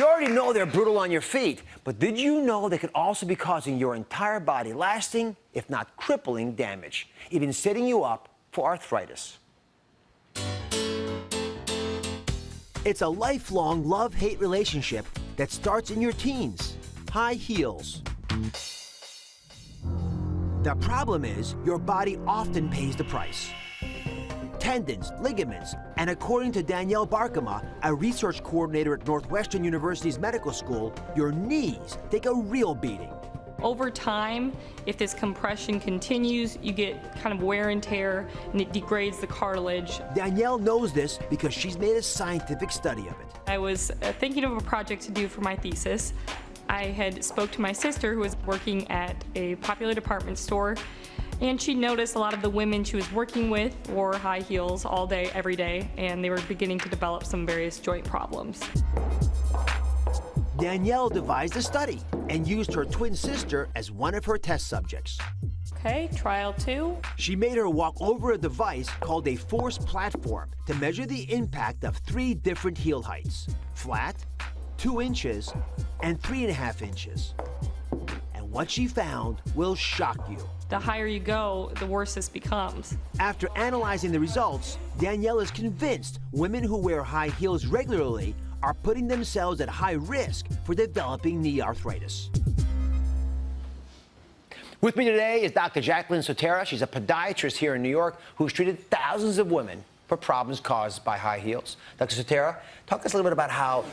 You already know they're brutal on your feet, but did you know they could also be causing your entire body lasting, if not crippling, damage, even setting you up for arthritis? It's a lifelong love-hate relationship that starts in your teens. High heels. The problem is, your body often pays the price. Tendons, ligaments, and according to Danielle Barkema, a research coordinator at Northwestern University's medical school, your knees take a real beating. Over time, if this compression continues, you get kind of wear and tear, and it degrades the cartilage. Danielle knows this because she's made a scientific study of it. I was thinking of a project to do for my thesis. I had spoke to my sister who was working at a popular department store, and she noticed a lot of the women she was working with wore high heels all day, every day, and they were beginning to develop some various joint problems. Danielle devised a study and used her twin sister as one of her test subjects. Okay, trial 2. She made her walk over a device called a force platform to measure the impact of 3 different heel heights: flat, 2 inches, and 3.5 inches. And what she found will shock you. The higher you go, the worse this becomes. After analyzing the results, Danielle is convinced women who wear high heels regularly are putting themselves at high risk for developing knee arthritis. With me today is Dr. Jacqueline Sutera. She's a podiatrist here in New York who's treated thousands of women for problems caused by high heels. Dr. Sutera, talk to us a little bit about how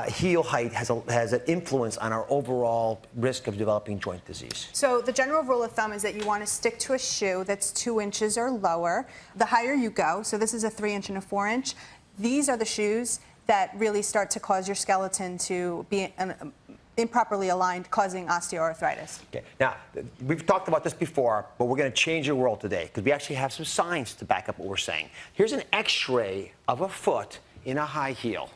heel height has an influence on our overall risk of developing joint disease. So the general rule of thumb is that you want to stick to a shoe that's 2 inches or lower. The higher you go, so this is a 3-inch and a 4-inch, these are the shoes that really start to cause your skeleton to be improperly aligned, causing osteoarthritis. Okay. Now, we've talked about this before, but we're going to change your world today because we actually have some science to back up what we're saying. Here's an X-ray of a foot in a high heel.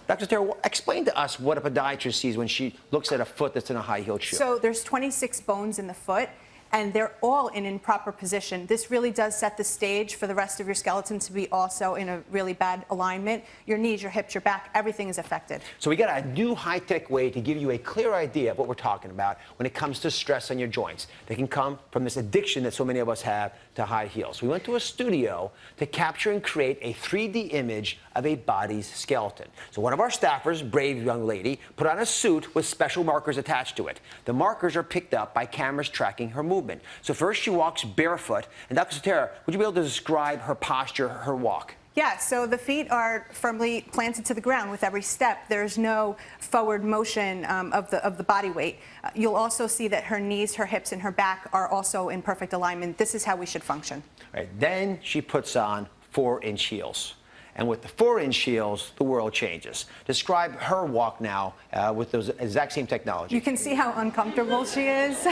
Dr. Sutera, explain to us what a podiatrist sees when she looks at a foot that's in a high-heeled shoe. So there's 26 bones in the foot, and they're all in improper position. This really does set the stage for the rest of your skeleton to be also in a really bad alignment. Your knees, your hips, your back, everything is affected. So we got a new high-tech way to give you a clear idea of what we're talking about when it comes to stress on your joints. They can come from this addiction that so many of us have to high heels. We went to a studio to capture and create a 3D image of a body's skeleton. So one of our staffers, brave young lady, put on a suit with special markers attached to it. The markers are picked up by cameras tracking her movement. So first she walks barefoot, and Dr. Sutera, would you be able to describe her posture, her walk? Yeah, so the feet are firmly planted to the ground with every step. There's no forward motion of the body weight. You'll also see that her knees, her hips, and her back are also in perfect alignment. This is how we should function. All right, then she puts on 4-inch heels. And with the 4-inch heels, the world changes. Describe her walk now with those exact same technology. You can see how uncomfortable she is.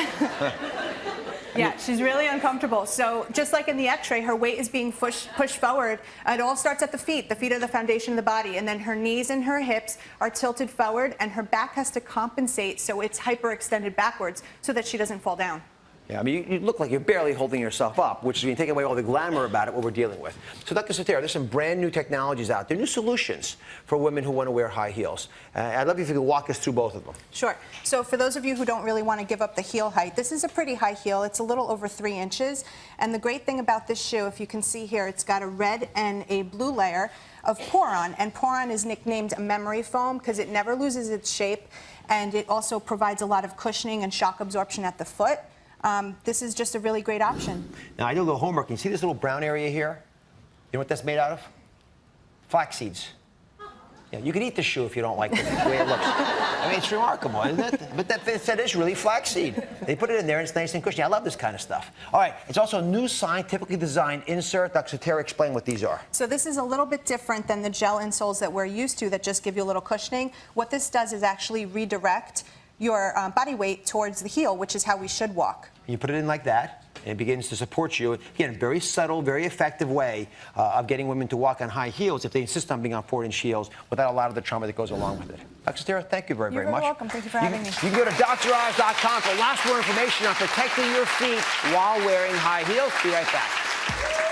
Yeah, she's really uncomfortable. So just like in the X-ray, her weight is being pushed forward. It all starts at the feet. The feet are the foundation of the body. And then her knees and her hips are tilted forward, and her back has to compensate so it's hyperextended backwards so that she doesn't fall down. Yeah, I mean, you look like you're barely holding yourself up, which is going to take away all the glamour about it, what we're dealing with. So, Dr. Sutera, there's some brand new technologies out there, new solutions for women who want to wear high heels. I'd love you if you could walk us through both of them. Sure. So for those of you who don't really want to give up the heel height, this is a pretty high heel. It's a little over 3 inches. And the great thing about this shoe, if you can see here, it's got a red and a blue layer of Poron. And Poron is nicknamed a memory foam because it never loses its shape. And it also provides a lot of cushioning and shock absorption at the foot. This is just a really great option. Now, I did a little homework. You see this little brown area here? You know what that's made out of? Flax seeds. Yeah, you can eat the shoe if you don't like the way it looks. I mean, it's remarkable, isn't it? But that is really flaxseed. They put it in there, and it's nice and cushy. I love this kind of stuff. All right, it's also a new scientifically designed insert. Dr. Sutera, explain what these are. So this is a little bit different than the gel insoles that we're used to that just give you a little cushioning. What this does is actually redirect your body weight towards the heel, which is how we should walk. You put it in like that, and it begins to support you. Again, a very subtle, very effective way of getting women to walk on high heels if they insist on being on 4-inch heels without a lot of the trauma that goes along with it. Dr. Sutera, thank you very, very much. You're welcome. Thank you for having me. You can go to DrOz.com for lots more information on protecting your feet while wearing high heels. Be right back.